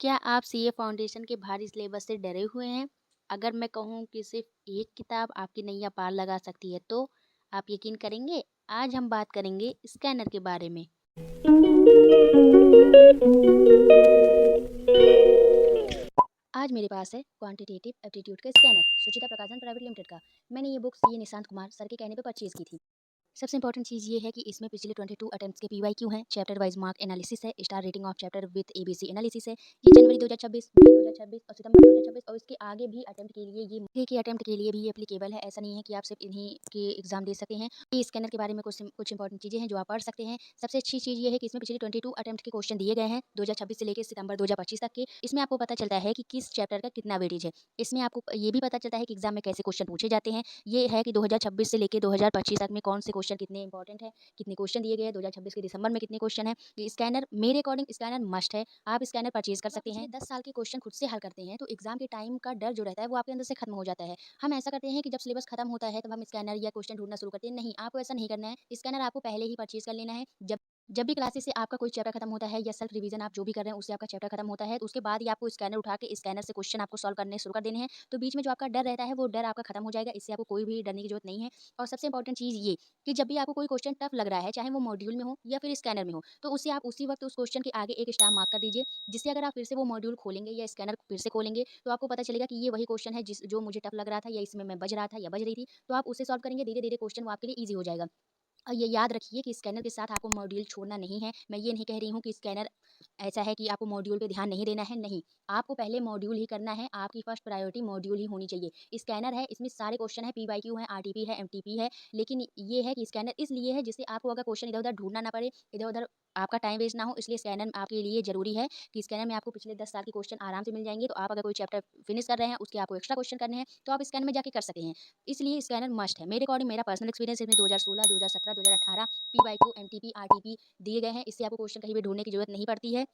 क्या आप CA foundation के भारी सिलेबस से डरे हुए हैं? अगर मैं कहूँ कि सिर्फ़ एक किताब आपकी नैया पार लगा सकती है तो आप यकीन करेंगे? आज हम बात करेंगे स्कैनर के बारे में। आज मेरे पास है क्वांटिटेटिव एप्टीट्यूड का स्कैनर, सुचिता प्रकाशन प्राइवेट लिमिटेड का। मैंने ये book CA Nishant Kumar sir के कहने पे परचेज़ की थी। सबसे इंपॉर्टेंट चीज़ ये है कि इसमें पिछले 22 अटेम्प्ट्स के पीवाईक्यू हैं, चैप्टर वाइज मार्क एनालिसिस है, star rating of chapter with ABC analysis है। ये जनवरी 2026, मई 2026 और सितंबर 2026 और इसके आगे भी अटेम्प्ट के लिए के अटेम्प्ट के लिए भी ये एप्लीकेबल है। ऐसा नहीं है कि आप सिर्फ इन्हीं के एग्जाम दे सकते हैं। ये स्कैनर के बारे में कुछ इंपॉर्टेंट चीज़ें हैं जो आप पढ़ सकते हैं। सबसे अच्छी चीज़ ये है कि इसमें पिछले 22 अटेम्प्ट के क्वेश्चन दिए गए हैं 2026 से लेकर सितंबर 2025 तक के। इसमें आपको पता चलता है कि किस चैप्टर का कितना वेटेज है। इसमें आपको ये भी पता चलता है कि एग्जाम में कैसे क्वेश्चन पूछे जाते हैं। ये है कि 2026 से लेकर 2025 तक में कौन से क्वेश्चन कितने इंपॉर्टेंट है, कितने क्वेश्चन दिए गए हैं, 2026 के दिसंबर में कितने क्वेश्चन हैं। ये स्कैनर मेरे अकॉर्डिंग स्कैनर मस्ट है। आप स्कैनर परचेज कर सकते हैं। 10 साल के क्वेश्चन खुद से हल करते हैं तो एग्जाम के टाइम का डर जो रहता है वो आपके अंदर से खत्म हो जाता है। हम ऐसा करते हैं कि जब सिलेबस खत्म होता है तब हम स्कैनर या क्वेश्चन ढूंढना शुरू करते हैं। नहीं, आपको ऐसा नहीं करना है। स्कैनर आपको पहले ही परचेज कर लेना है। जब भी क्लासेस से आपका कोई चैप्टर खत्म होता है या सेल्फ रिवीजन आप जो भी कर रहे हैं उससे आपका चैप्टर खत्म होता है तो उसके बाद ही आपको स्कैनर उठा के स्कैनर से क्वेश्चन आपको सॉल्व करने शुरू कर देने हैं। तो बीच में जो आपका डर रहता है वो डर आपका खत्म हो जाएगा। इससे आपको कोई भी डरने की जरूरत नहीं है। और सबसे इंपॉर्टेंट चीज़ ये कि जब भी आपको कोई क्वेश्चन टफ लग रहा है, चाहे वो मॉड्यूल में हो या फिर स्कैनर में हो, तो उसे आप उसी वक्त उस क्वेश्चन के आगे एक स्टार मार्क कर दीजिए। जिससे अगर आप फिर से वो मॉड्यूल खोलेंगे या स्कैनर फिर से खोलेंगे तो आपको पता चलेगा कि ये वही क्वेश्चन है जो मुझे टफ लग रहा था या इसमें मैं बज रहा था या बज रही थी। तो आप उसे सॉल्व करेंगे, धीरे धीरे क्वेश्चन वो आपके लिए ईजी हो जाएगा। और ये याद रखिए कि स्कैनर के साथ आपको मॉड्यूल छोड़ना नहीं है। मैं ये नहीं कह रही हूँ कि स्कैनर ऐसा है कि आपको मॉड्यूल पे ध्यान नहीं देना है, नहीं। आपको पहले मॉड्यूल ही करना है, आपकी फर्स्ट प्रायोरिटी मॉड्यूल ही होनी चाहिए। स्कैनर है, इसमें सारे क्वेश्चन है, पीवाईक्यू है, आरटीपी है, एमटीपी है। लेकिन ये है कि स्कैनर इसलिए है जिससे आपको अगर क्वेश्चन इधर-उधर ढूँढना ना पड़े, इधर-उधर आपका टाइम वेस्ट ना हो, इसलिए स्कैनर आपके लिए ज़रूरी है कि स्कैनर में आपको पिछले 10 साल के क्वेश्चन आराम से मिल जाएँगे। तो आप अगर कोई चैप्टर फिनिश कर रहे हैं, उसके आपको एक्स्ट्रा क्वेश्चन करने हैं, तो आप स्कैनर में जाके कर सकते हैं। इसलिए स्कैनर मस्ट है। मेरे अकॉर्डिंग मेरा पर्सनल एक्सपीरियंस इसमें 2016, 2017, 2018 पीवाईक्यू, एमटीपी, आरटीपी दिए गए हैं। इससे आपको क्वेश्चन कहीं भी ढूँढने की ज़रूरत नहीं पड़ती है।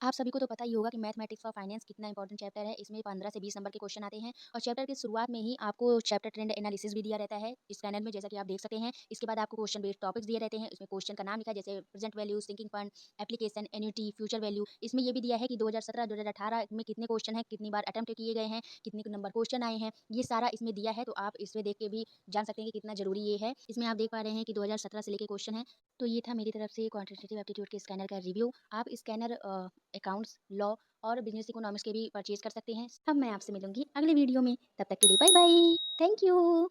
आप सभी को तो पता ही होगा कि मैथमेटिक्स फॉर फाइनेंस कितना इंपॉर्टेंट चैप्टर है। इसमें 15 से 20 नंबर के क्वेश्चन आते हैं और चैप्टर की शुरुआत में ही आपको चैप्टर ट्रेंड एनालिसिस भी दिया रहता है स्कैनर में, जैसा कि आप देख सकते हैं। इसके बाद आपको क्वेश्चन बेस्ड टॉपिक्स दिए रहते हैं। इसमें क्वेश्चन का नाम लिखा है जैसे present value, sinking fund, application, annuity, future value. इसमें ये भी दिया है कि 2017, 2018 में कितने क्वेश्चन हैं, कितनी बार अटेम्प्ट किए गए हैं, कितने नंबर क्वेश्चन आए हैं। ये सारा इसमें दिया है, तो आप इसमें देख के भी जान सकते हैं कि कितना जरूरी ये है। इसमें आप देख पा रहे हैं कि 2017 से लेके क्वेश्चन है। तो ये था मेरी तरफ से क्वांटिटेटिव एप्टीट्यूड के स्कैनर का रिव्यू। आप स्कैनर अकाउंट्स, लॉ और बिजनेस इकोनॉमिक्स के भी परचेज कर सकते हैं। अब मैं आपसे मिलूंगी अगले वीडियो में, तब तक के लिए बाय बाय। Thank you.